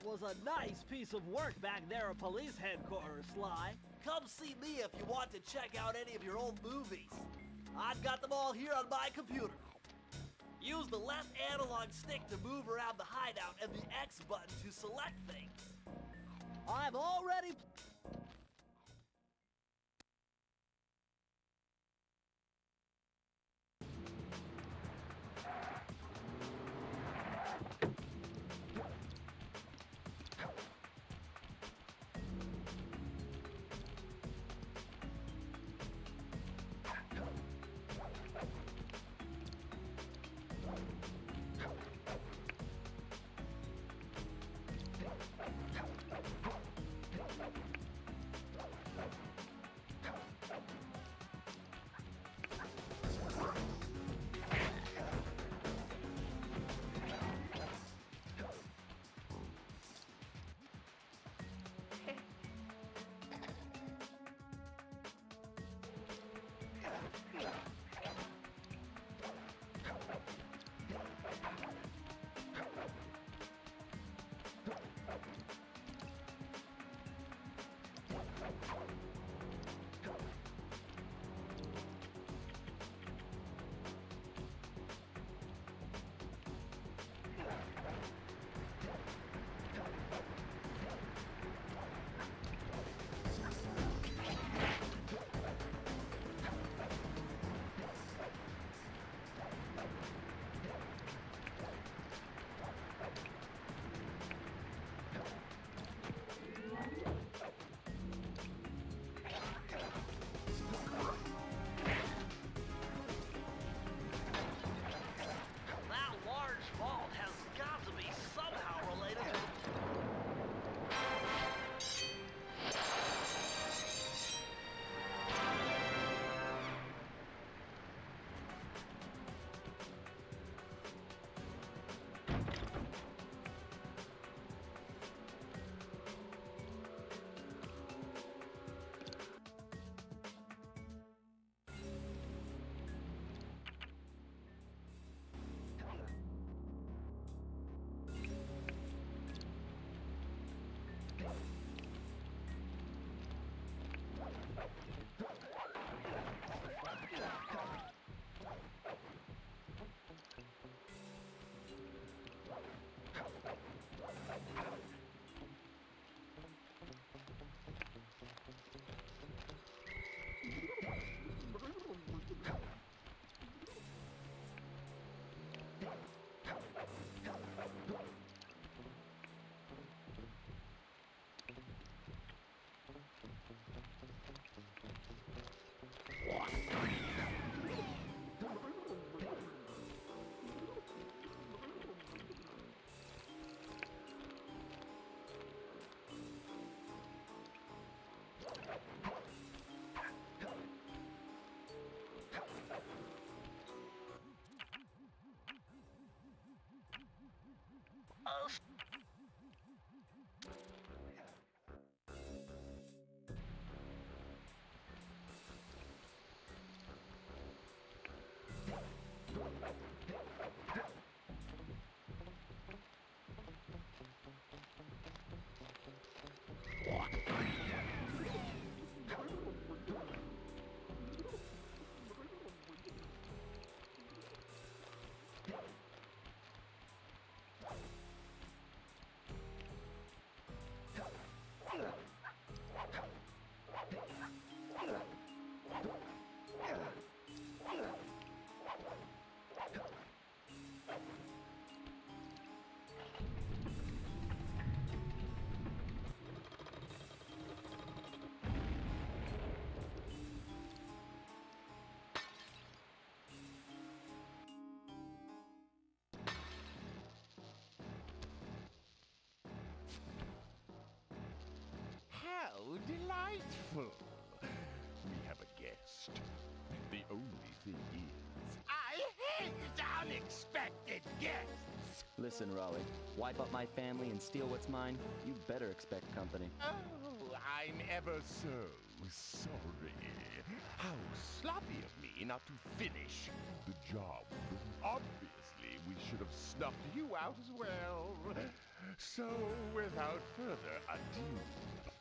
That was a nice piece of work back there at police headquarters, Sly. Come see me if you want to check out any of your old movies. I've got them all here on my computer. Use the left analog stick to move around the hideout and the X button to select things. I'm already... That large vault has got to be somehow related to... How delightful! We have a guest. The only thing is, I hate unexpected guests! Listen, Raleigh, wipe up my family and steal what's mine? You better expect company. Oh, I I'm ever so sorry. How sloppy of me not to finish the job. Obviously, we should have snuffed you out as well. So, without further ado,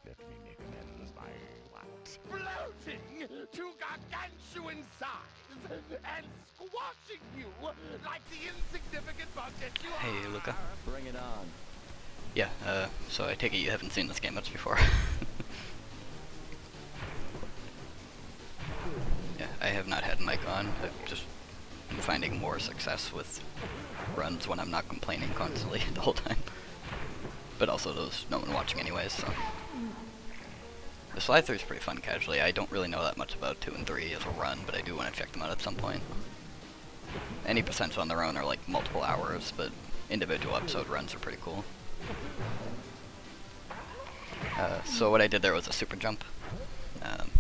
let me make amends by what? Bloating to gargantuan size and squashing you like the insignificant bug that you are. Hey, Luca. Bring it on. Yeah, so I take it you haven't seen this game much before. Yeah, I have not had mic on. I've just been finding more success with runs when I'm not complaining constantly the whole time. But also those no one watching anyways, so. The slide through is pretty fun casually. I don't really know that much about 2 and 3 as a run, but I do want to check them out at some point. Any percents on their own are like multiple hours, but individual episode runs are pretty cool. So what I did there was a super jump.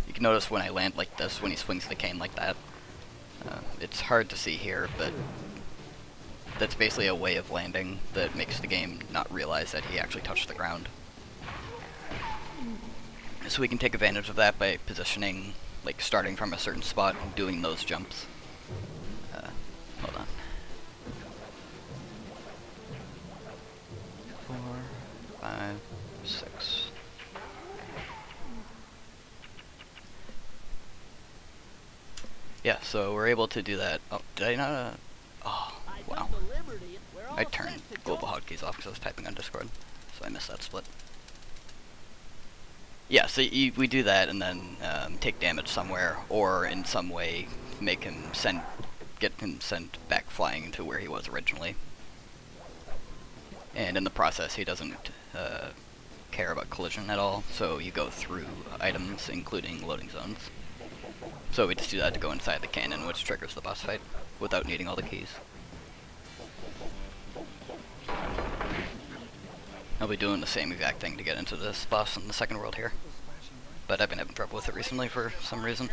You can notice when I land like this, when he swings the cane like that. It's hard to see here, but that's basically a way of landing that makes the game not realize that he actually touched the ground. So we can take advantage of that by positioning, like starting from a certain spot and doing those jumps. Hold on. 4, 5, 6. Yeah, so we're able to do that. Oh, did I not? Oh, wow. I turned global hotkeys off because I was typing on Discord, so I missed that split. Yeah, so we do that and then take damage somewhere, or in some way make him get him sent back flying to where he was originally. And in the process, he doesn't care about collision at all, so you go through items, including loading zones. So we just do that to go inside the cannon, which triggers the boss fight, without needing all the keys. I'll be doing the same exact thing to get into this boss in the second world here. But I've been having trouble with it recently for some reason.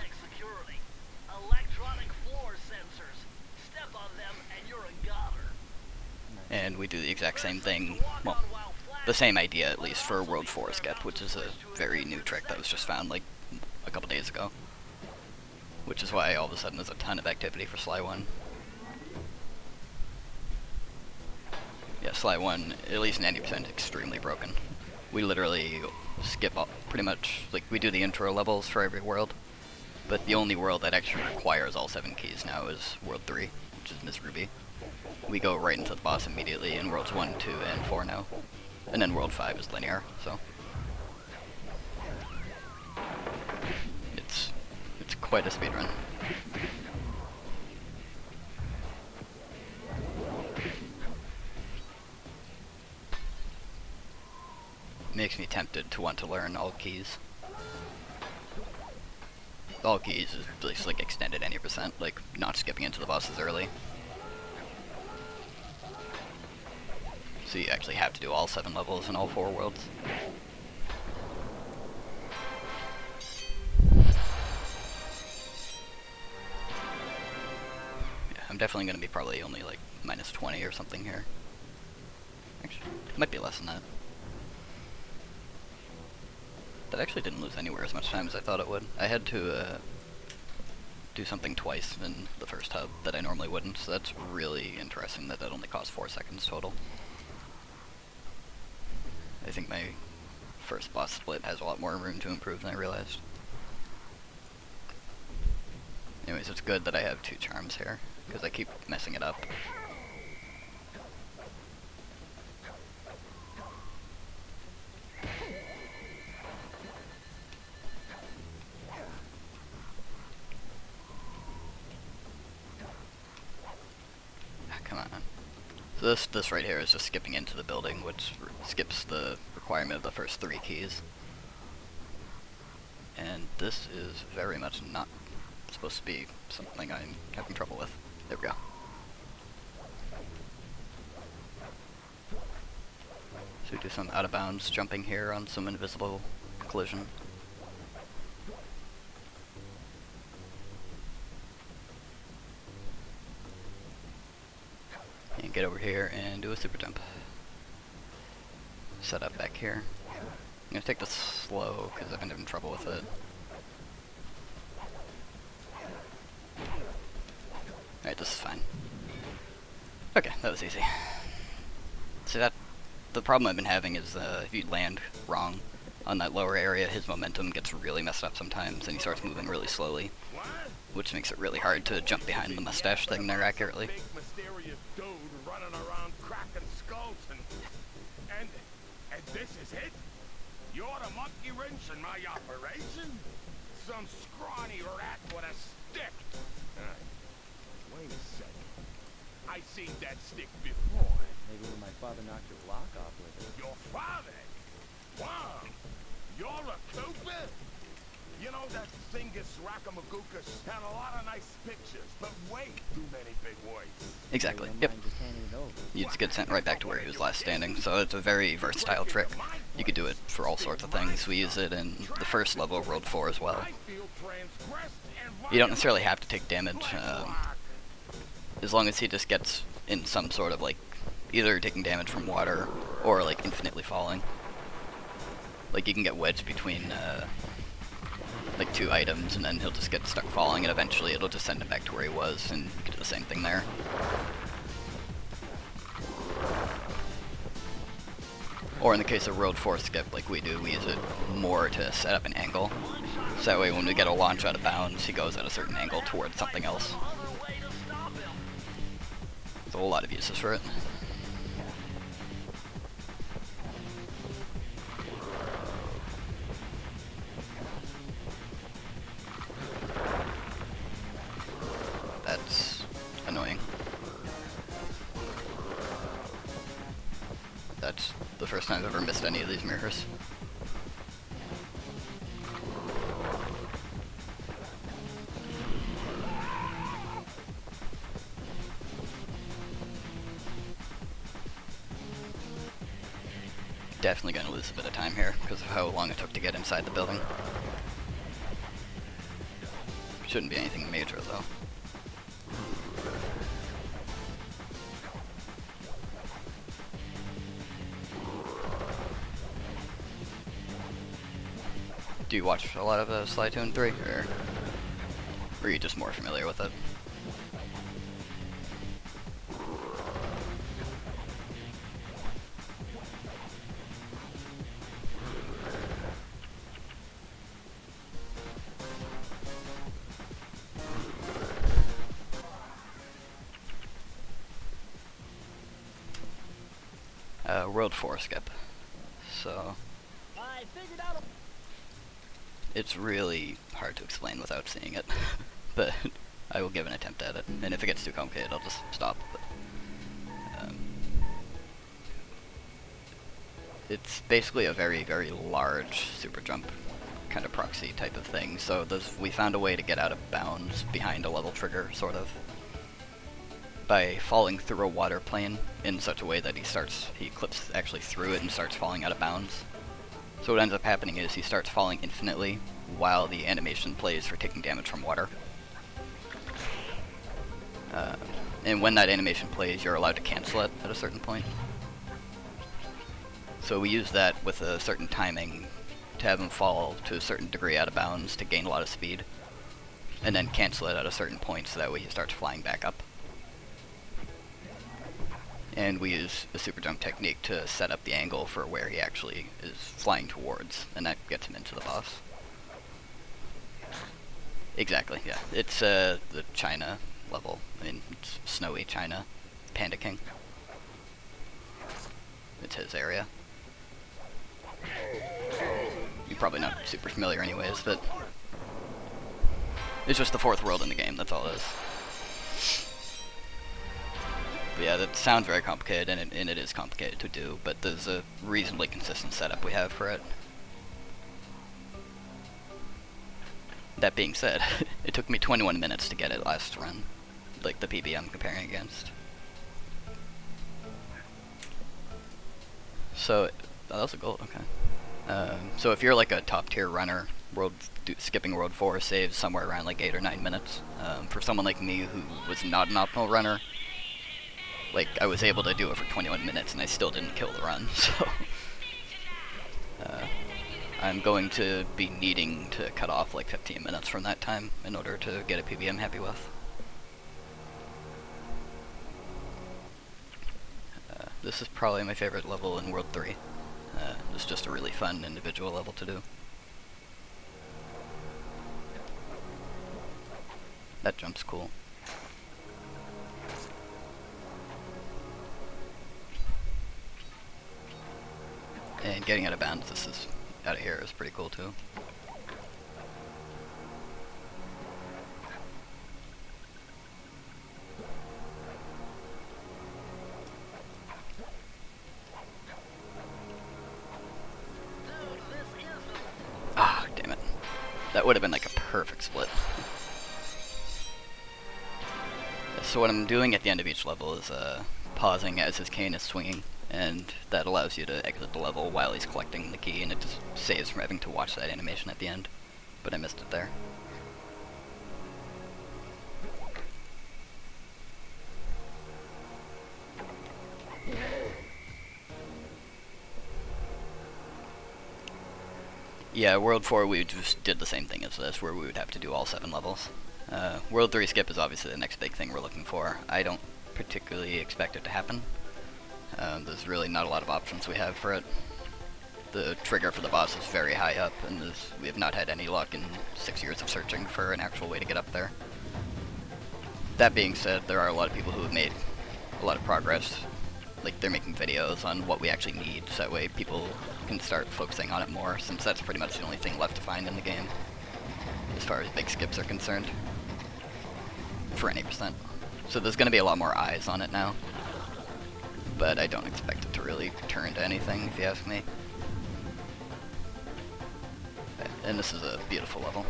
And we do the exact same thing, well, the same idea at least for World 4 Skip, which is a very new trick that was just found like a couple days ago. Which is why all of a sudden there's a ton of activity for Sly 1. Yeah, Sly 1, at least 90% extremely broken. We literally skip all, pretty much, like we do the intro levels for every world, but the only world that actually requires all 7 keys now is World 3, which is Miss Ruby. We go right into the boss immediately in Worlds 1, 2, and 4 now. And then World 5 is linear, so. It's quite a speedrun. Makes me tempted to want to learn all keys. All keys is just like extended any percent, like not skipping into the bosses early. So you actually have to do all 7 levels in all 4 worlds. Yeah, I'm definitely going to be probably only like minus 20 or something here. Actually, it might be less than that. That actually didn't lose anywhere as much time as I thought it would. I had to do something twice in the first hub that I normally wouldn't, so that's really interesting that only cost 4 seconds total. I think my first boss split has a lot more room to improve than I realized. Anyways, it's good that I have 2 charms here, because I keep messing it up. Come on. So this right here is just skipping into the building, which skips the requirement of the first 3 keys. And this is very much not supposed to be something I'm having trouble with. There we go. So we do some out of bounds jumping here on some invisible collision. And get over here and do a super jump. Set up back here. I'm gonna take this slow because I've been having trouble with it. Alright, this is fine. Okay, that was easy. See, the problem I've been having is if you land wrong on that lower area, his momentum gets really messed up sometimes, and he starts moving really slowly, which makes it really hard to jump behind the mustache thing there accurately. Big mysterious dude running around cracking skulls and this is it? You're the monkey wrench in my operation? Some scrawny rat with a stick. Wait a second. I seen that stick before. Maybe when my father knocked your block off with it. Your father? Wow. You're a Cooper? You know, that Thingus Rackamagookus had a lot of nice pictures, but way too many big words. Exactly, Don't yep. mind just handing it over. You just get sent right back to where he was last standing, so it's a very versatile trick. You could do it for all sorts of things. We use it in the first level of World 4 as well. You don't necessarily have to take damage, as long as he just gets in some sort of, like, either taking damage from water or, like, infinitely falling. Like, you can get wedged between, like, two items, and then he'll just get stuck falling, and eventually it'll just send him back to where he was, and you can do the same thing there. Or in the case of World 4 skip, like we do, we use it more to set up an angle. So that way when we get a launch out of bounds, he goes at a certain angle towards something else. There's a whole lot of uses for it. That's annoying. That's the first time I've ever missed any of these mirrors. Definitely gonna lose a bit of time here because of how long it took to get inside the building. Shouldn't be anything major though. Do you watch a lot of Slytoon 3, or are you just more familiar with it? World 4 skip. So I figured out it's really hard to explain without seeing it, but I will give an attempt at it, and if it gets too complicated I'll just stop. But, it's basically a very, very large super jump kind of proxy type of thing, so we found a way to get out of bounds behind a level trigger, sort of, by falling through a water plane in such a way that he clips actually through it and starts falling out of bounds. So what ends up happening is he starts falling infinitely while the animation plays for taking damage from water. And when that animation plays, you're allowed to cancel it at a certain point. So we use that with a certain timing to have him fall to a certain degree out of bounds to gain a lot of speed, and then cancel it at a certain point so that way he starts flying back up. And we use a super jump technique to set up the angle for where he actually is flying towards, and that gets him into the boss. Exactly, yeah. It's the China level. I mean, it's snowy China. Panda King. It's his area. You're probably not super familiar anyways, but it's just the fourth world in the game, that's all it is. But yeah, that sounds very complicated, and it is complicated to do, but there's a reasonably consistent setup we have for it. That being said, it took me 21 minutes to get it last run, like the PB I'm comparing against. So, oh, that was a goal, okay. So if you're like a top tier runner, skipping World 4 saves somewhere around like 8 or 9 minutes. For someone like me who was not an optimal runner, like, I was able to do it for 21 minutes and I still didn't kill the run, so I'm going to be needing to cut off like 15 minutes from that time in order to get a PB I'm happy with. This is probably my favorite level in World 3. It's just a really fun individual level to do. That jump's cool. And getting out of bounds, out of here is pretty cool too. Ah, damn it. That would have been like a perfect split. So what I'm doing at the end of each level is pausing as his cane is swinging, and that allows you to exit the level while he's collecting the key, and it just saves from having to watch that animation at the end. But I missed it there. Yeah, World 4 we just did the same thing as this, where we would have to do all 7 levels. World 3 skip is obviously the next big thing we're looking for. I don't particularly expect it to happen. There's really not a lot of options we have for it. The trigger for the boss is very high up, and we have not had any luck in 6 years of searching for an actual way to get up there. That being said, there are a lot of people who have made a lot of progress. Like, they're making videos on what we actually need, so that way people can start focusing on it more, since that's pretty much the only thing left to find in the game, as far as big skips are concerned, for any percent. So there's going to be a lot more eyes on it now, but I don't expect it to really turn to anything, if you ask me. And this is a beautiful level.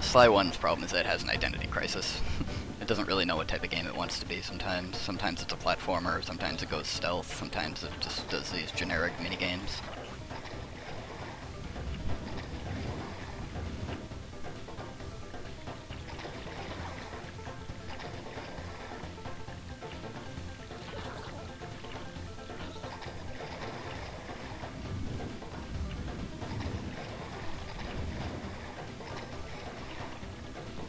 Sly 1's problem is that it has an identity crisis. It doesn't really know what type of game it wants to be sometimes. Sometimes it's a platformer, sometimes it goes stealth, sometimes it just does these generic minigames.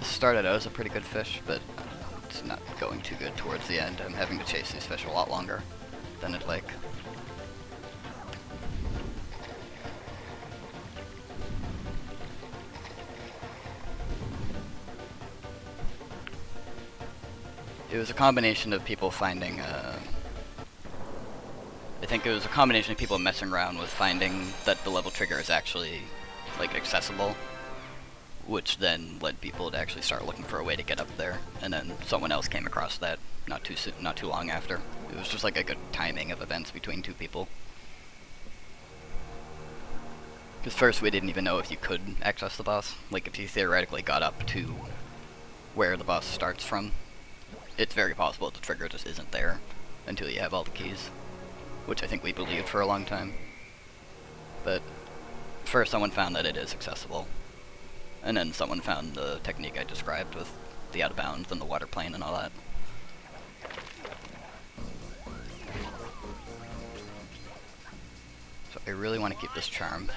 Started out as a pretty good fish, but it's not going too good towards the end. I'm having to chase these fish a lot longer than I'd like. It was a combination of people finding, I think it was a combination of people messing around with finding that the level trigger is actually, like, accessible, which then led people to actually start looking for a way to get up there, and then someone else came across that not too long after. It was just like a good timing of events between two people. Because first we didn't even know if you could access the boss. Like, if you theoretically got up to where the boss starts from, it's very possible the trigger just isn't there until you have all the keys, which I think we believed for a long time. But first someone found that it is accessible, and then someone found the technique I described with the out of bounds and the water plane and all that. So I really want to keep this charm.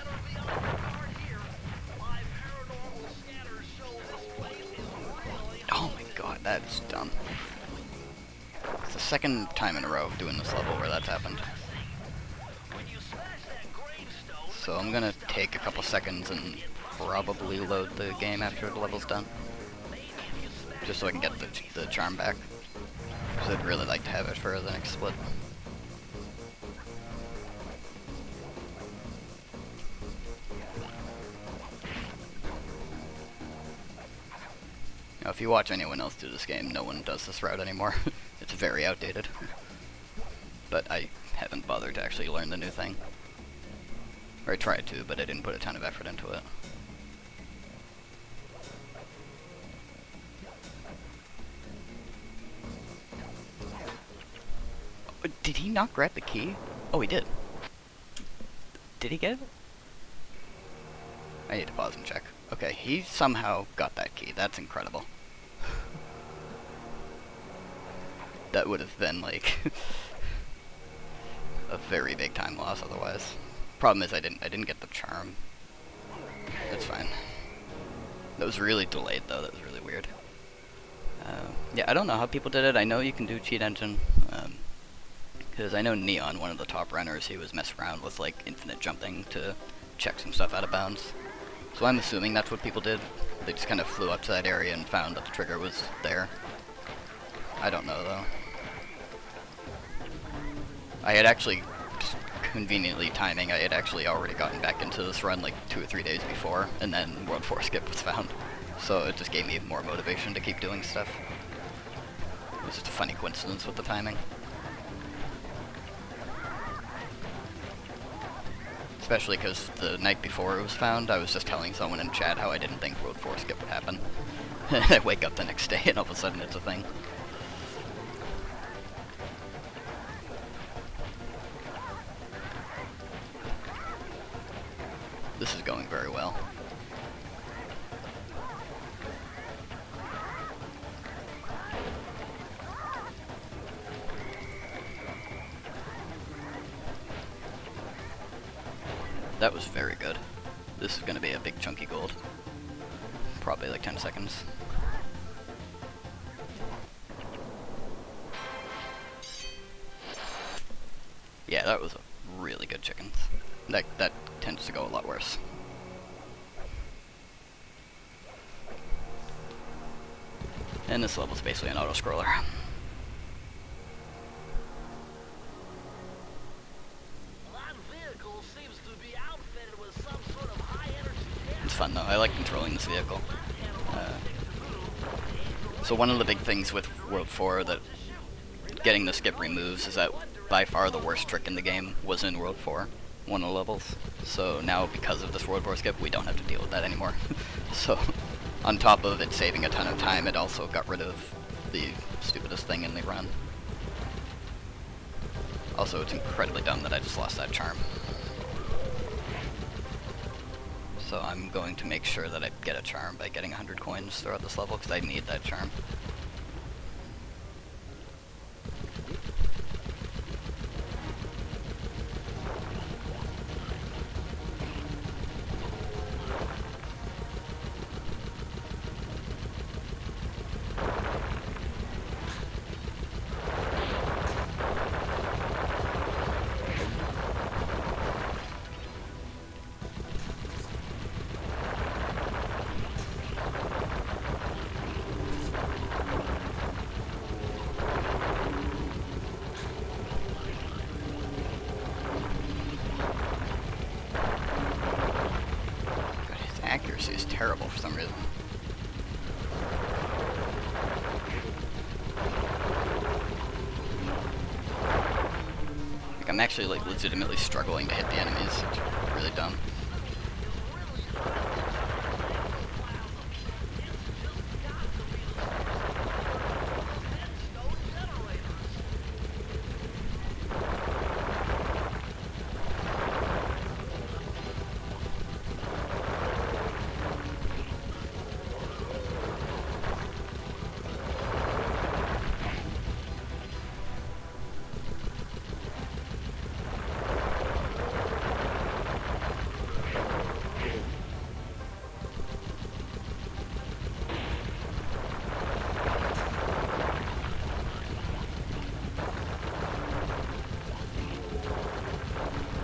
Oh my god, that's dumb. It's the second time in a row doing this level where that's happened. So I'm gonna take a couple seconds and probably load the game after the level's done, just so I can get the charm back, because I'd really like to have it for the next split. Now, if you watch anyone else do this game, no one does this route anymore. It's very outdated. But I haven't bothered to actually learn the new thing. Or I tried to, but I didn't put a ton of effort into it. Did he not grab the key? Oh, he did. Did he get it? I need to pause and check. Okay, he somehow got that key. That's incredible. That would have been like a very big time loss otherwise. Problem is I didn't get the charm. That's fine. That was really delayed though. That was really weird. Yeah, I don't know how people did it. I know you can do cheat engine. Because I know Neon, one of the top runners, he was messing around with like infinite jumping to check some stuff out of bounds. So I'm assuming that's what people did. They just kind of flew up to that area and found that the trigger was there. I don't know though. I had actually, just conveniently timing, I had actually already gotten back into this run like 2 or 3 days before, and then World 4 Skip was found. So it just gave me more motivation to keep doing stuff. It was just a funny coincidence with the timing. Especially because the night before it was found, I was just telling someone in chat how I didn't think World 4 Skip would happen. I wake up the next day and all of a sudden it's a thing. This is going very well. That was very good. This is going to be a big chunky gold. Probably like 10 seconds. Yeah, that was a really good chicken. That tends to go a lot worse. And this level's basically an auto-scroller. It's fun though, I like controlling this vehicle. So one of the big things with World 4 that getting the skip removes is that by far the worst trick in the game was in World 4, one of the levels. So now because of this World 4 skip, we don't have to deal with that anymore. So on top of it saving a ton of time, it also got rid of the stupidest thing in the run. Also, it's incredibly dumb that I just lost that charm. So I'm going to make sure that I get a charm by getting 100 coins throughout this level, because I need that charm. Accuracy is terrible for some reason. Like I'm actually like legitimately struggling to hit the enemies. It's really dumb.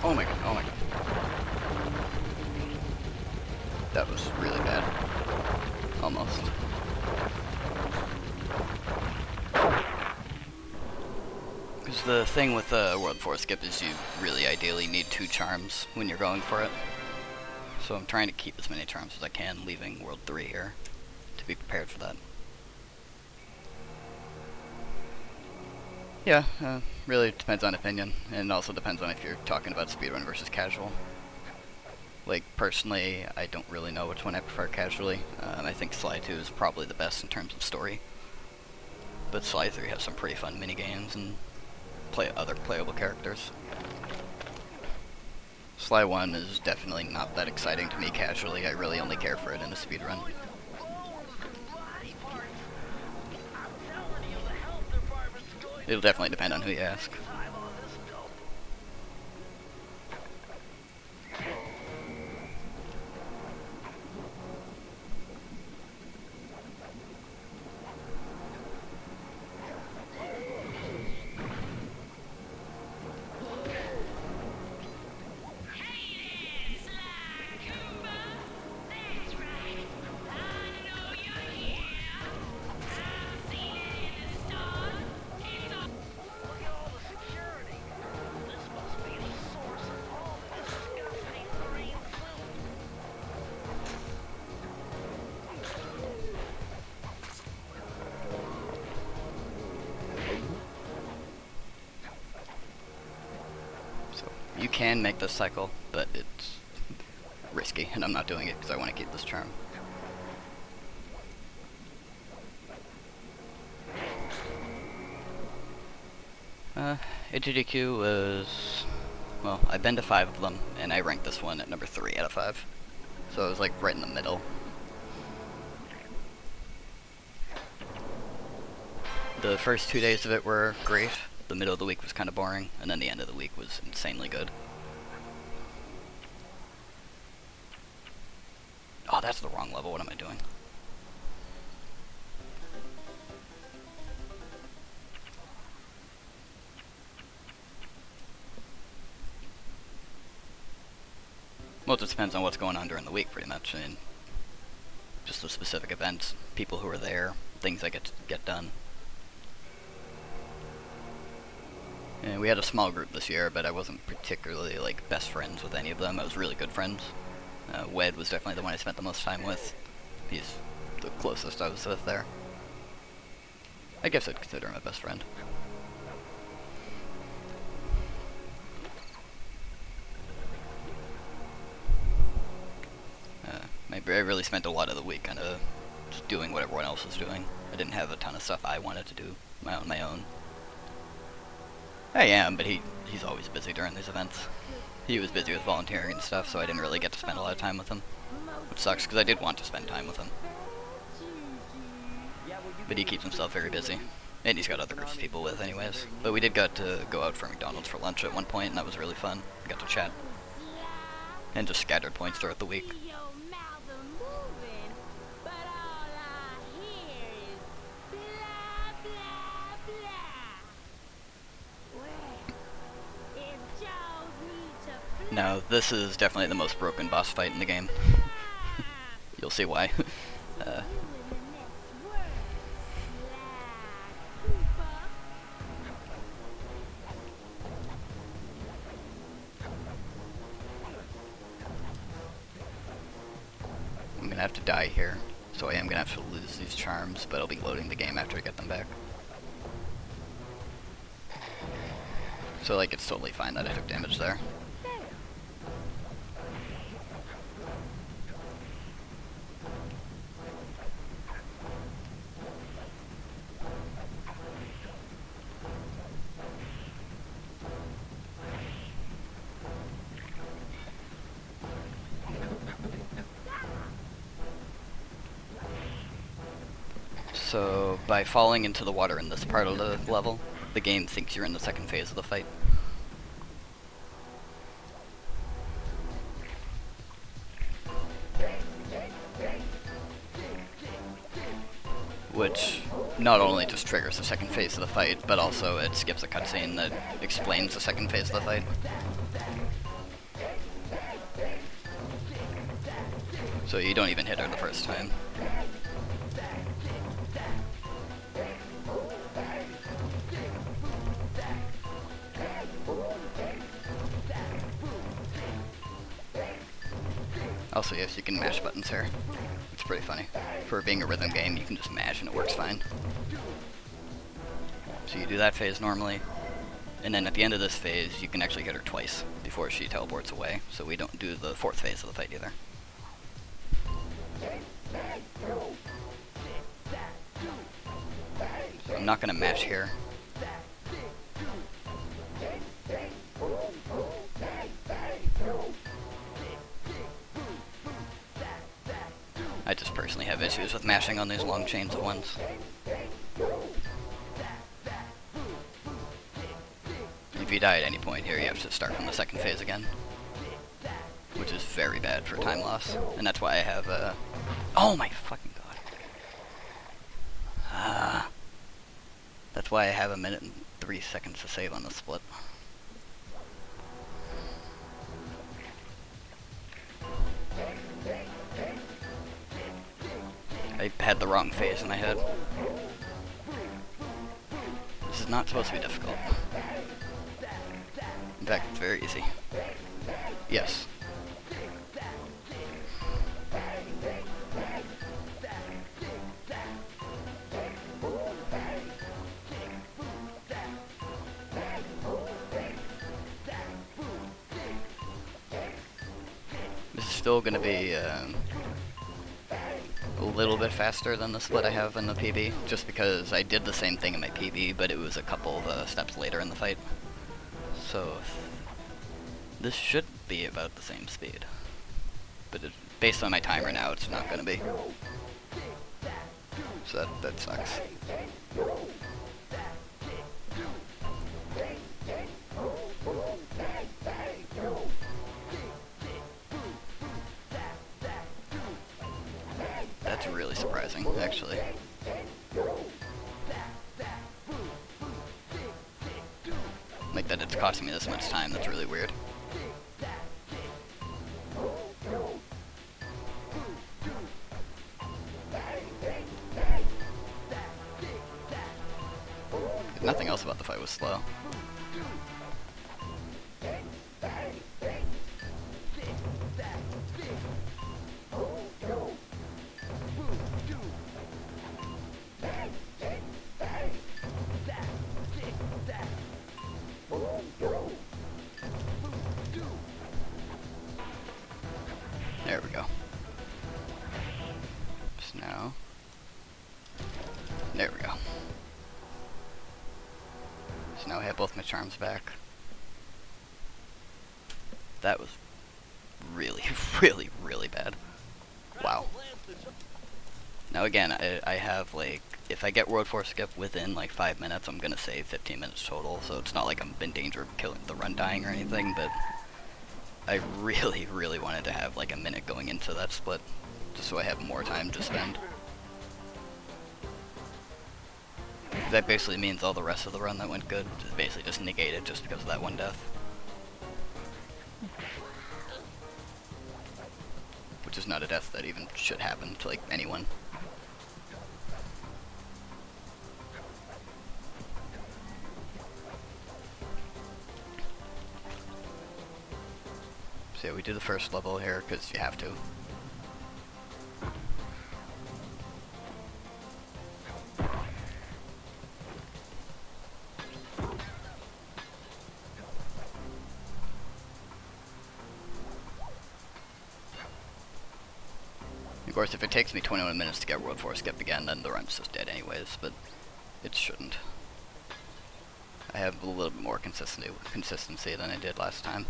Oh my god, oh my god. That was really bad. Almost. Because the thing with World 4 Skip is you really ideally need 2 charms when you're going for it. So I'm trying to keep as many charms as I can, leaving World 3 here to be prepared for that. Yeah, really depends on opinion, and it also depends on if you're talking about speedrun versus casual. Like, personally, I don't really know which one I prefer casually. I think Sly 2 is probably the best in terms of story. But Sly 3 has some pretty fun minigames and other playable characters. Sly 1 is definitely not that exciting to me casually. I really only care for it in a speedrun. It'll definitely depend on who you ask. can make this cycle, but it's risky, and I'm not doing it because I want to keep this charm. HDQ was, well, I've been to 5 of them, and I ranked this one at number 3 out of 5. So it was like right in the middle. The first 2 days of it were great, the middle of the week was kind of boring, and then the end of the week was insanely good. Oh, that's the wrong level, what am I doing? Well, it just depends on what's going on during the week, pretty much. I mean, just the specific events, people who are there, things that get done. And we had a small group this year, but I wasn't particularly like best friends with any of them. I was really good friends. Wed was definitely the one I spent the most time with. He's the closest I was with there. I guess I'd consider him a best friend. I really spent a lot of the week kind of just doing what everyone else was doing. I didn't have a ton of stuff I wanted to do on my own. I am, but he's always busy during these events. He was busy with volunteering and stuff, so I didn't really get to spend a lot of time with him. Which sucks, because I did want to spend time with him. But he keeps himself very busy. And he's got other groups of people with anyways. But we did get to go out for McDonald's for lunch at one point, and that was really fun. We got to chat. And just scattered points throughout the week. Now, this is definitely the most broken boss fight in the game. You'll see why. I'm gonna have to die here, so I am gonna have to lose these charms, but I'll be loading the game after I get them back. So, like, it's totally fine that I took damage there. So, by falling into the water in this part of the level, the game thinks you're in the second phase of the fight. Which not only just triggers the second phase of the fight, but also it skips a cutscene that explains the second phase of the fight. So you don't even hit her the first time. Also, yes, you can mash buttons here. It's pretty funny. For being a rhythm game, you can just mash and it works fine. So you do that phase normally, and then at the end of this phase, you can actually hit her twice before she teleports away, so we don't do the fourth phase of the fight either. So I'm not going to mash here. I just personally have issues with mashing on these long chains at once. If you die at any point here, you have to start from the second phase again. Which is very bad for time loss. And that's why I have oh my fucking god. That's why I have 1 minute and 3 seconds to save on the split. I had the wrong phase in my head. This is not supposed to be difficult. In fact, it's very easy. Yes. still going to be a little bit faster than the split I have in the PB, just because I did the same thing in my PB, but it was a couple of steps later in the fight. So this should be about the same speed, but based on my timer now, it's not going to be. So that sucks. That's really surprising, actually. Like that it's costing me this much time, that's really weird. Nothing else about the fight was slow. There we go. Just now. There we go. So now I have both my charms back. That was really, really, really bad. Wow. Now again, I have like, if I get World Force skip within like 5 minutes, I'm gonna save 15 minutes total, so it's not like I'm in danger of killing the run dying or anything, but I really, really wanted to have like a minute going into that split, just so I have more time to spend. That basically means all the rest of the run that went good is basically just negated just because of that one death. Which is not a death that even should happen to like anyone. So yeah, we do the first level here because you have to. Of course, if it takes me 21 minutes to get World Force skip again, then the run's just dead anyways, but it shouldn't. I have a little bit more consistency than I did last time.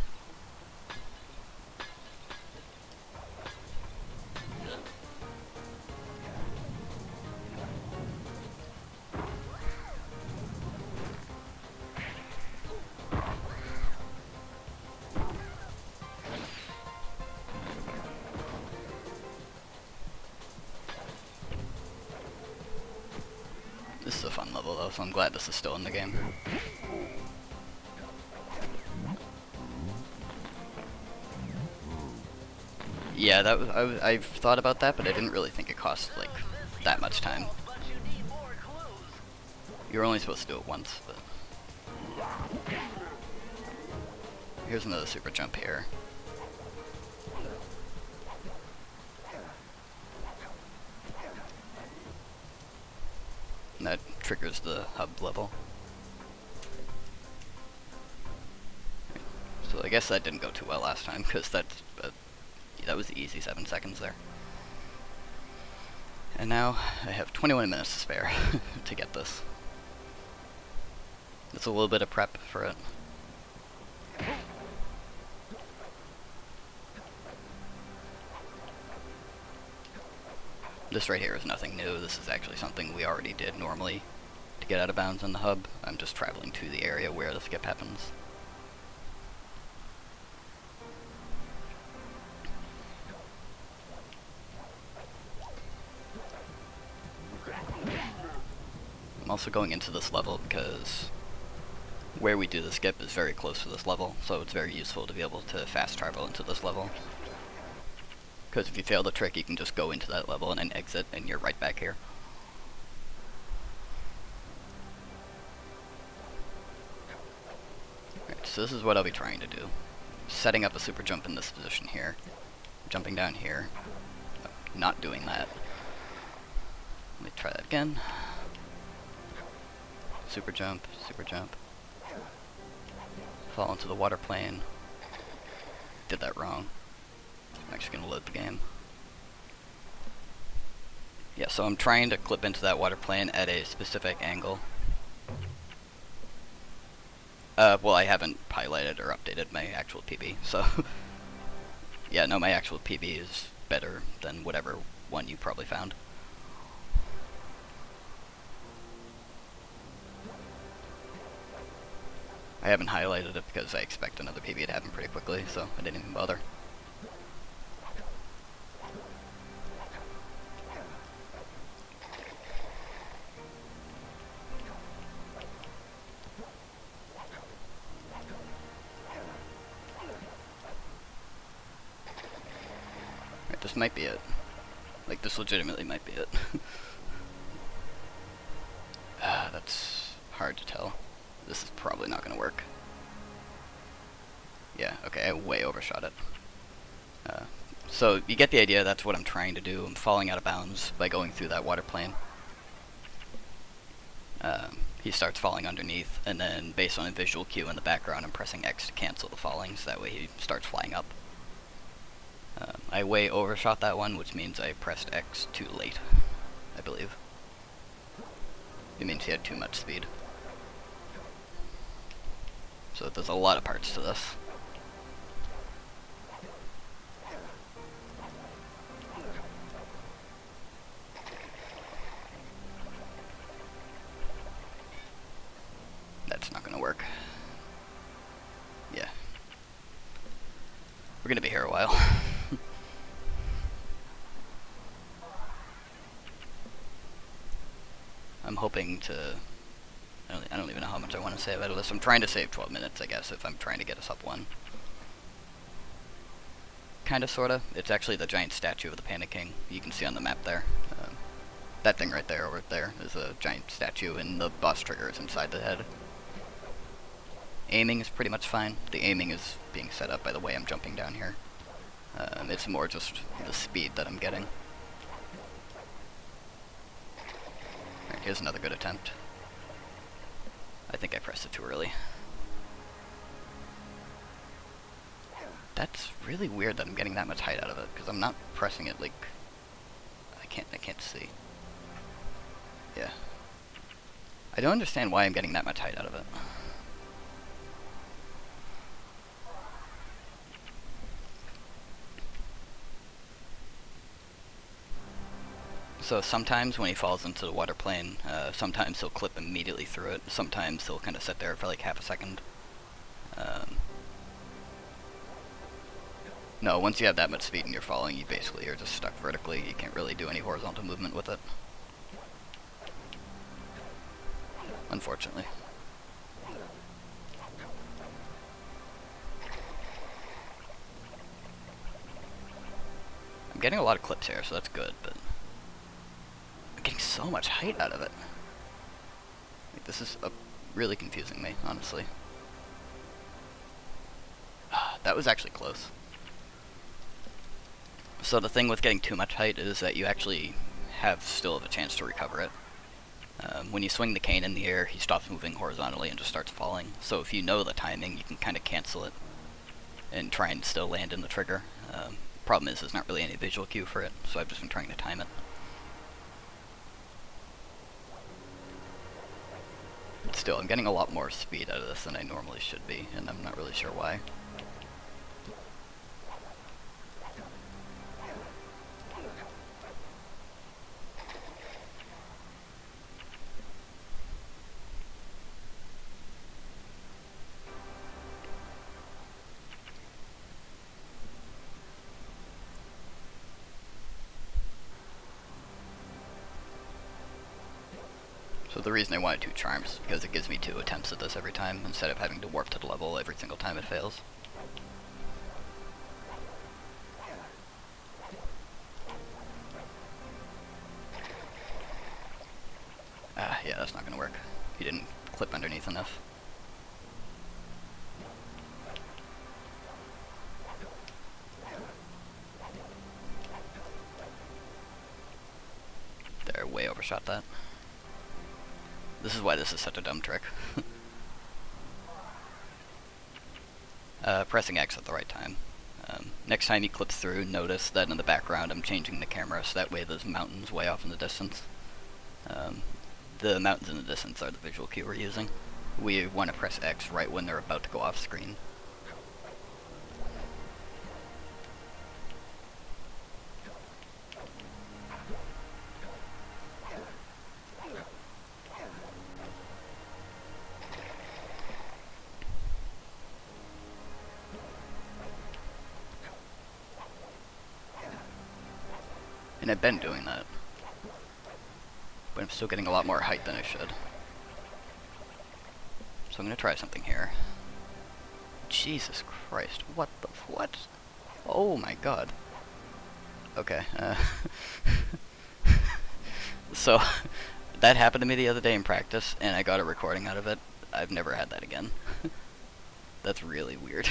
This is a fun level though, so I'm glad this is still in the game. Yeah, that was, I've thought about that, but I didn't really think it cost like that much time. You're only supposed to do it once, but here's another super jump here. And that triggers the hub level. So I guess that didn't go too well last time, because that was the easy 7 seconds there. And now I have 21 minutes to spare to get this. It's a little bit of prep for it. This right here is nothing new. This is actually something we already did normally to get out of bounds in the hub. I'm just traveling to the area where the skip happens. I'm also going into this level because where we do the skip is very close to this level, so it's very useful to be able to fast travel into this level. Because if you fail the trick, you can just go into that level and then exit, and you're right back here. Alright, so this is what I'll be trying to do. Setting up a super jump in this position here. Jumping down here. Not doing that. Let me try that again. Super jump, super jump. Fall into the water plane. Did that wrong. I'm actually gonna load the game. Yeah, so I'm trying to clip into that water plane at a specific angle. Well, I haven't piloted or updated my actual PB, so yeah, no, my actual PB is better than whatever one you probably found. I haven't highlighted it because I expect another PB to happen pretty quickly, so I didn't even bother. Right, this might be it. Like, this legitimately might be it. That's hard to tell. This is probably not going to work. Yeah, okay, I way overshot it. So you get the idea, that's what I'm trying to do. I'm falling out of bounds by going through that water plane. He starts falling underneath, and then based on a visual cue in the background, I'm pressing X to cancel the falling, so that way he starts flying up. I way overshot that one, which means I pressed X too late, I believe. It means he had too much speed. So there's a lot of parts to this. That's not gonna work. Yeah. We're gonna be here a while. I'm hoping to... I don't even know how much I want to save out of this. I'm trying to save 12 minutes, I guess, if I'm trying to get us up one. Kinda, sorta. It's actually the giant statue of the Panda King. You can see on the map there. That thing right there, over there, is a giant statue, and the boss trigger is inside the head. Aiming is pretty much fine. The aiming is being set up by the way I'm jumping down here. It's more just the speed that I'm getting. Alright, here's another good attempt. I think I pressed it too early. That's really weird that I'm getting that much height out of it, because I'm not pressing it like... I can't see. Yeah. I don't understand why I'm getting that much height out of it. So sometimes when he falls into the water plane, sometimes he'll clip immediately through it. Sometimes he'll kind of sit there for like half a second. No, once you have that much speed and you're falling, you basically are just stuck vertically. You can't really do any horizontal movement with it. Unfortunately. I'm getting a lot of clips here, so that's good, but... I'm getting so much height out of it. Like, this is really confusing me, honestly. That was actually close. So the thing with getting too much height is that you actually still have a chance to recover it. When you swing the cane in the air, he stops moving horizontally and just starts falling. So if you know the timing, you can kind of cancel it and try and still land in the trigger. Problem is, there's not really any visual cue for it, so I've just been trying to time it. But still, I'm getting a lot more speed out of this than I normally should be, and I'm not really sure why. So the reason I wanted 2 charms is because it gives me 2 attempts at this every time, instead of having to warp to the level every single time it fails. Yeah, that's not gonna work. He didn't clip underneath enough. There, way overshot that. This is why this is such a dumb trick. Pressing X at the right time. Next time you clip through, notice that in the background I'm changing the camera so that way there's mountains way off in the distance. The mountains in the distance are the visual cue we're using. We want to press X right when they're about to go off screen. And I've been doing that, but I'm still getting a lot more height than I should. So I'm gonna try something here. Jesus Christ, what the what? Oh my god. Okay, so that happened to me the other day in practice, and I got a recording out of it. I've never had that again. That's really weird.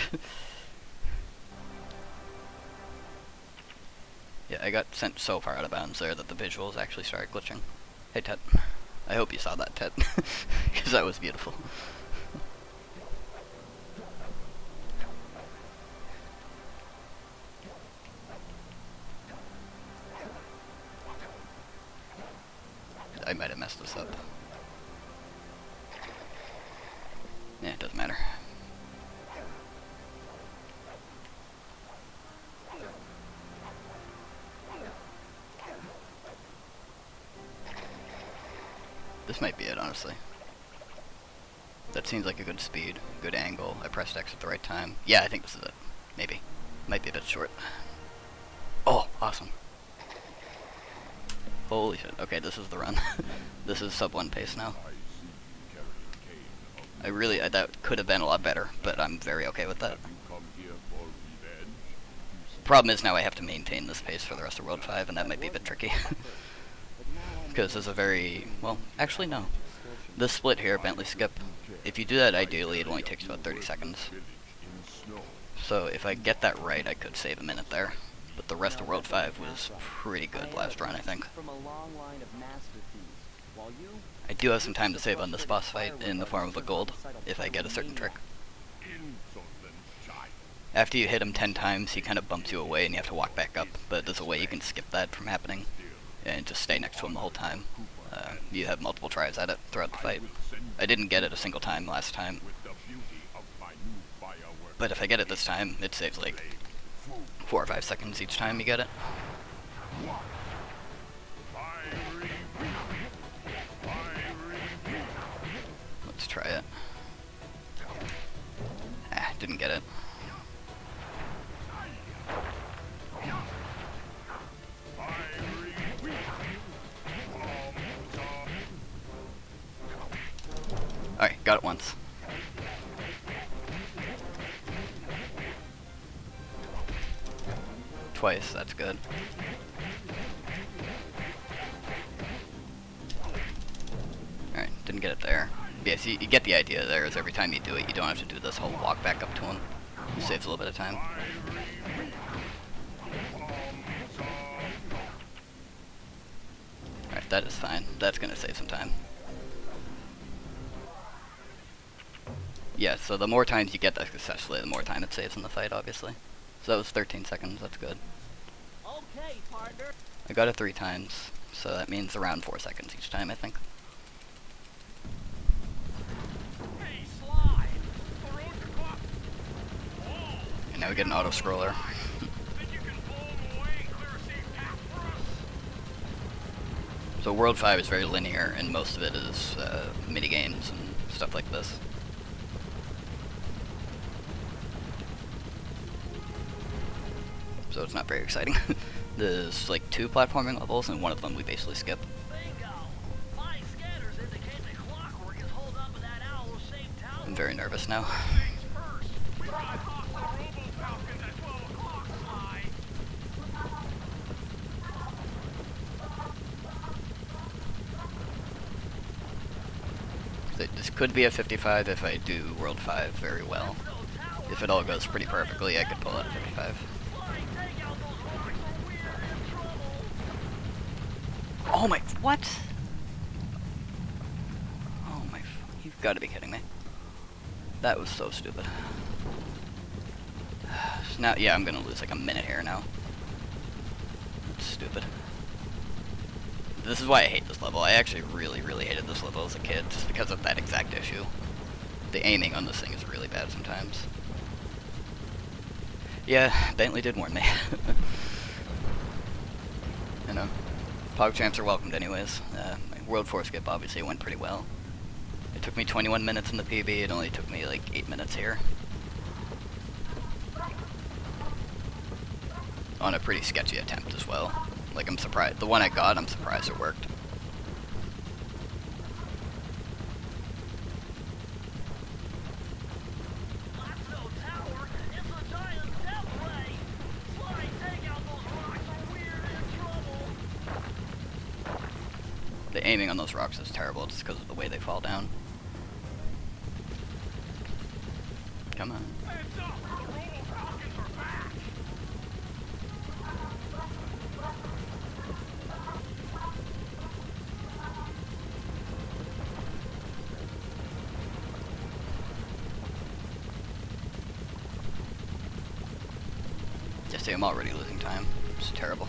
Yeah, I got sent so far out of bounds there that the visuals actually started glitching. Hey, Ted. I hope you saw that, Ted. Because that was beautiful. I might have messed this up. Yeah, it doesn't matter. This might be it, honestly. That seems like a good speed, good angle. I pressed X at the right time. Yeah, I think this is it. Maybe. Might be a bit short. Oh, awesome. Holy shit. Okay, this is the run. This is sub 1 pace now. I really, that could have been a lot better, but I'm very okay with that. Problem is now I have to maintain this pace for the rest of World 5, and that might be a bit tricky. Because there's a very, well, actually no. This split here, Bentley skip, if you do that ideally, it only takes about 30 seconds. So if I get that right, I could save a minute there. But the rest of World 5 was pretty good last run, I think. I do have some time to save on this boss fight in the form of a gold, if I get a certain trick. After you hit him 10 times, he kind of bumps you away and you have to walk back up, but there's a way you can skip that from happening. And just stay next to him the whole time. You have multiple tries at it throughout the fight. I didn't get it a single time last time. But if I get it this time, it saves like 4 or 5 seconds each time you get it. Let's try it. Ah, didn't get it. Alright, got it once. Twice, that's good. Alright, didn't get it there. Yeah, so you get the idea there, is every time you do it, you don't have to do this whole walk back up to him. It saves a little bit of time. Alright, that is fine. That's gonna save some time. Yeah, so the more times you get that successfully, the more time it saves in the fight, obviously. So that was 13 seconds, that's good. Okay, partner. I got it 3 times, so that means around 4 seconds each time, I think. Hey, Sly! And now we get an auto-scroller. So World 5 is very linear, and most of it is mini-games and stuff like this. So it's not very exciting. There's like 2 platforming levels, and one of them we basically skip. Bingo! My scanners indicate that Clockwork is holed up in that Owl Shaped tower. I'm very nervous now. Things first. We drive past the Robo-Falcons at 12 o'clock, Sly. This could be a 55 if I do World 5 very well. If it all goes pretty perfectly, I could pull out a 55. Oh my, what? Oh my, you've got to be kidding me. That was so stupid. So now, yeah, I'm gonna lose like a minute here now. That's stupid. This is why I hate this level. I actually really, really hated this level as a kid, just because of that exact issue. The aiming on this thing is really bad sometimes. Yeah, Bentley did warn me. You know, PogChamps are welcomed anyways. My World Four skip obviously went pretty well. It took me 21 minutes in the PB, it only took me like 8 minutes here. On a pretty sketchy attempt as well. Like, I'm surprised. The one I got, I'm surprised it worked. That's no tower. It's a giant death ray. Slide, take out those rocks or we're in trouble. The aiming on those rocks is terrible just because of the way they fall down. Come on. Heads up, the Robo Falcons are back. Yeah, see, I'm already losing time. It's terrible.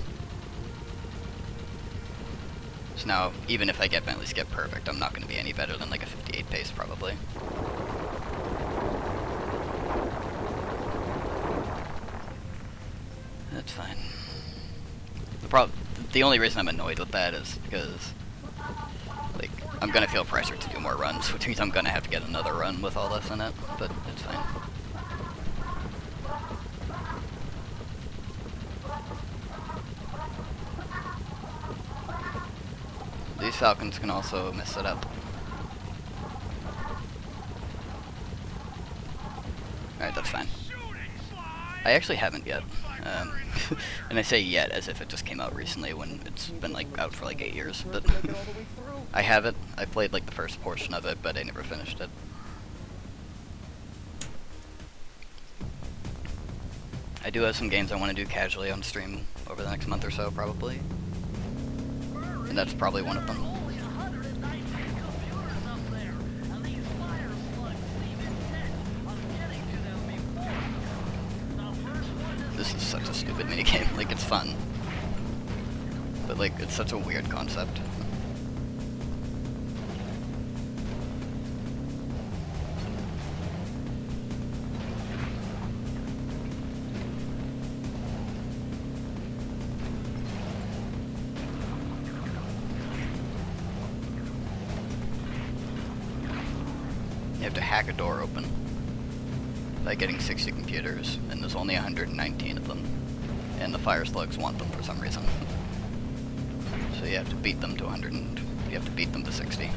So now, even if I get Bentley skip perfect, I'm not going to be any better than like a 58 pace probably. That's fine. The only reason I'm annoyed with that is because, like, I'm gonna feel pressure to do more runs, which means I'm gonna have to get another run with all this in it, but it's fine. These Falcons can also mess it up. Alright, that's fine. I actually haven't yet. And I say yet as if it just came out recently when it's been like out for like 8 years, but I have it. I played like the first portion of it, but I never finished it. I do have some games I want to do casually on stream over the next month or so, probably. And that's probably one of them. Only 119 computers up there, and these fire slugs seem intent on getting to them before. The first one is This is such a stupid minigame. Like, it's fun. But like, it's such a weird concept. You have to hack a door open by getting 60 computers, and there's only 119 of them, and the fire slugs want them for some reason. So you have to beat them to 100, and you have to beat them to 60.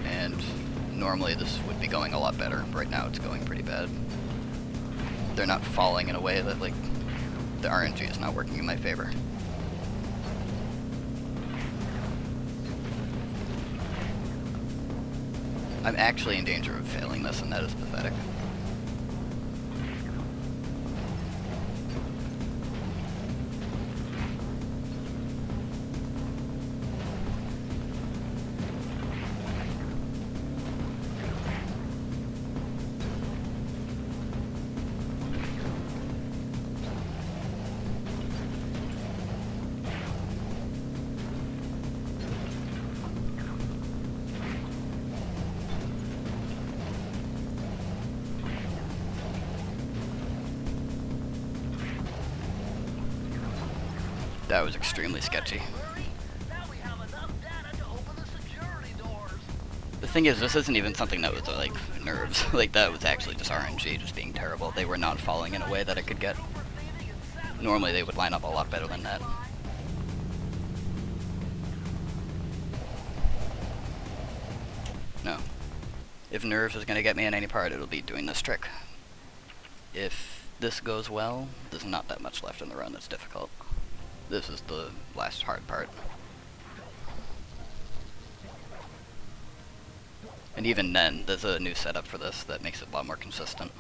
And normally this would be going a lot better. Right now it's going pretty bad. They're not falling in a way that, like, the RNG is not working in my favor. I'm actually in danger of failing this, and that is pathetic. That was extremely sketchy. now we have enough data to open the security doors. The thing is, this isn't even something that was, like, nerves. Like, that was actually just RNG just being terrible. They were not falling in a way that I could get. Normally they would line up a lot better than that. No. If nerves is going to get me in any part, it'll be doing this trick. If this goes well, there's not that much left in the run that's difficult. This is the last hard part. And even then, there's a new setup for this that makes it a lot more consistent.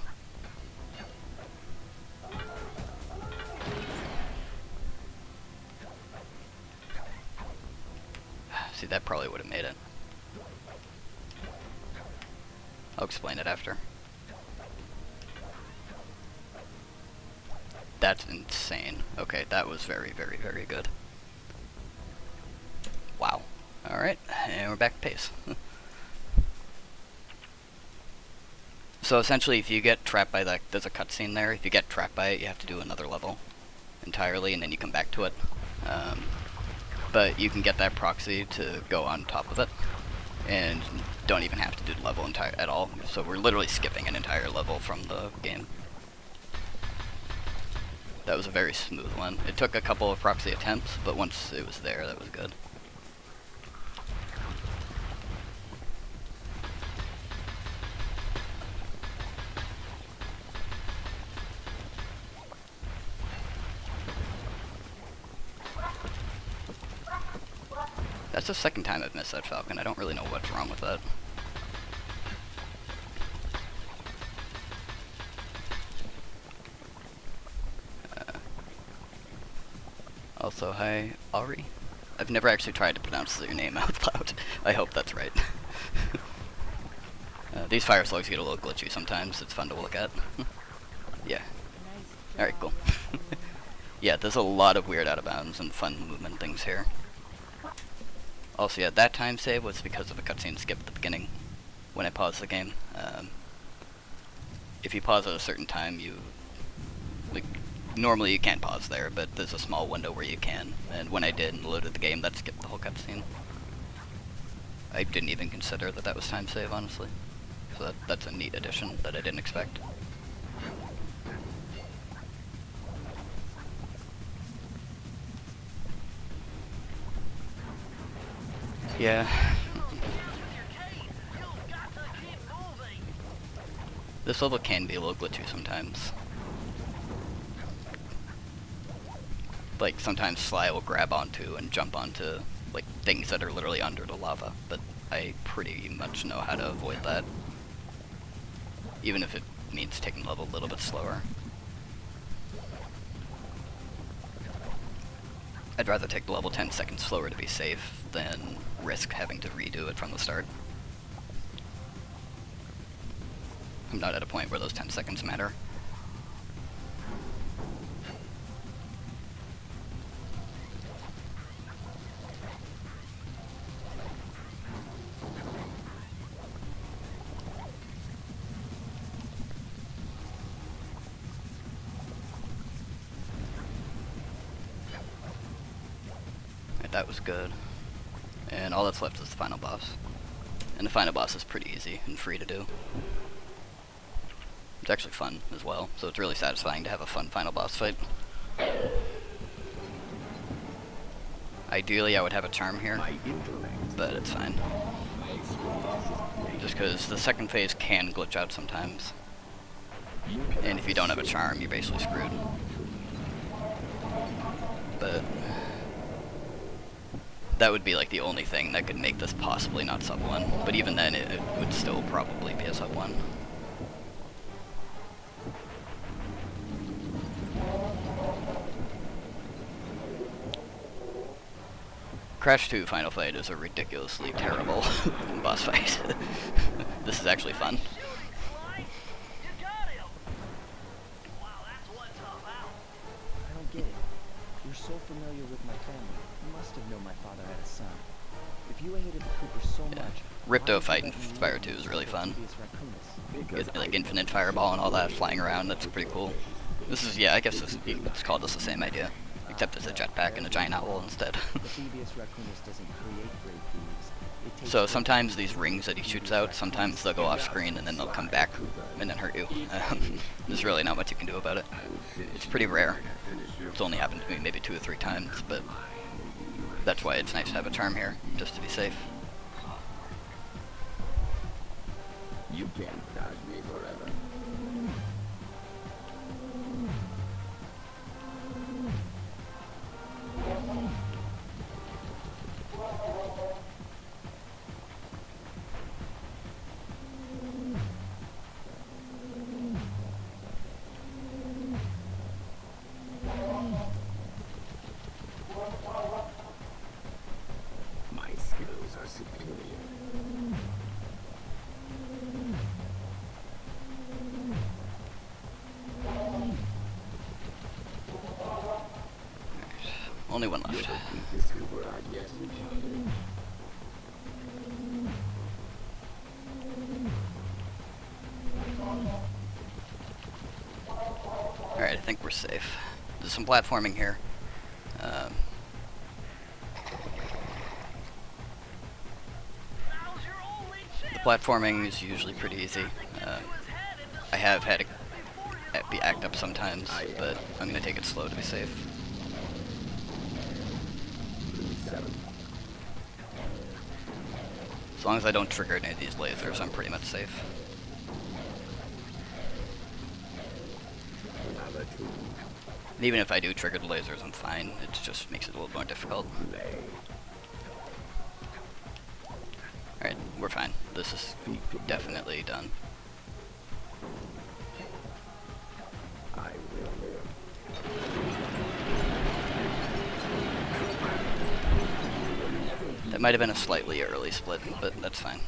See, that probably would have made it. I'll explain it after. That's insane. Okay, that was very, very, very good. Wow. Alright, and we're back to pace. So essentially, if you get trapped by that, there's a cutscene there. If you get trapped by it, you have to do another level entirely, and then you come back to it. But you can get that proxy to go on top of it, and don't even have to do the level at all. So we're literally skipping an entire level from the game. That was a very smooth one. It took a couple of proxy attempts, but once it was there, that was good. That's the second time I've missed that Falcon. I don't really know what's wrong with that. Also, hi, Ari. I've never actually tried to pronounce your name out loud. I hope that's right. These fire slugs get a little glitchy sometimes. It's fun to look at. Yeah. Alright, cool. Yeah, there's a lot of weird out of bounds and fun movement things here. Also, yeah, that time save was because of a cutscene skip at the beginning when I paused the game. If you pause at a certain time, normally you can't pause there, but there's a small window where you can, and when I did and loaded the game, that skipped the whole cutscene. I didn't even consider that that was time save, honestly. So that's a neat addition that I didn't expect. Yeah. This level can be a little glitchy sometimes. Like, sometimes Sly will grab onto and jump onto, like, things that are literally under the lava, but I pretty much know how to avoid that. Even if it means taking the level a little bit slower. I'd rather take the level 10 seconds slower to be safe than risk having to redo it from the start. I'm not at a point where those 10 seconds matter. That was good. And all that's left is the final boss. And the final boss is pretty easy and free to do. It's actually fun as well, so it's really satisfying to have a fun final boss fight. Ideally I would have a charm here, but it's fine. Just because the second phase can glitch out sometimes. And if you don't have a charm, you're basically screwed. But that would be like the only thing that could make this possibly not sub 1, but even then it would still probably be a sub 1. Crash 2 Final Fight is a ridiculously terrible boss fight. This is actually fun. I don't get it. You're so familiar with my family. You must have known my father had a son. If you hated the Coopers so much, Ripto fight in Spyro 2 is really fun. Get, like infinite fireball and all that flying around, that's pretty cool. This is, yeah, I guess it's called us the same idea. Except it's a jetpack and a giant owl instead. So sometimes these rings that he shoots out, sometimes they'll go off screen and then they'll come back and then hurt you. There's really not much you can do about it. It's pretty rare. It's only happened to me maybe 2 or 3 times, but that's why it's nice to have a charm here, just to be safe. You can't dodge me forever. My skills are superior. only one left. Alright, I think we're safe. There's some platforming here. Now's your only The chance. platforming is usually pretty easy. I have had it be act up sometimes, but I'm gonna take it slow to be safe. As long as I don't trigger any of these lasers, I'm pretty much safe. And even if I do trigger the lasers, I'm fine. It just makes it a little more difficult. Alright, we're fine. This is definitely done. That might have been a slightly early split, but that's fine.